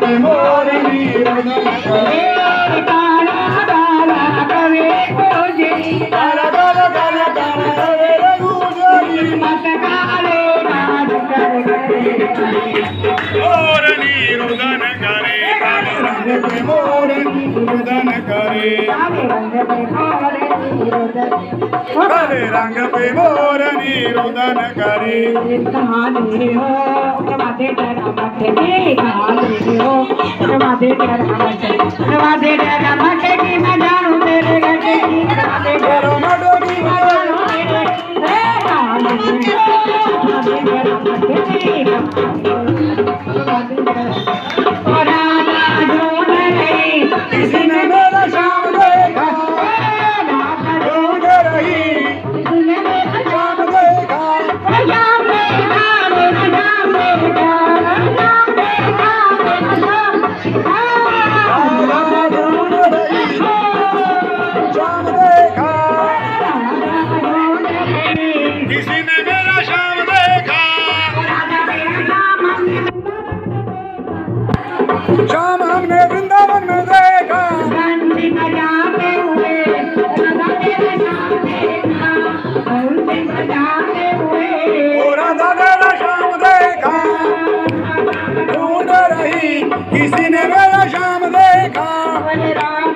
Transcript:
पे मोरनी रुदन करे काला काला करे गुजरी काला काला काला काला करे गुजरी मत काले राज कर मोरनी रुदन करे काले रंग पे मोरनी रुदन करे काले रंग पे मोरनी रुदन करे कहानी हो माथे तेरा मथे की कहानी हो माथे तेरा मथे की मैं जानू तेरे गटे की माथे तेरा मथे की मैं जानू तेरे कहानी माथे तेरा मथे की और राधा ढूंढ रही किसी ने मेरा शाम देखा ढूंढ रही किसी ने मेरा शाम देखा शाम देखा मेरा शाम देखा शाम देखा मेरा शाम राधा ढूंढ रही शाम देखा किसी ने मेरा शाम देखा शाम हमने वृंदावन में देखा बंसी बजाते हुए राधा तेरा शाम देखा बंसी बजाते हुए राधा तेरा शाम देखा ढूंढ रही किसी ने मेरा शाम देखा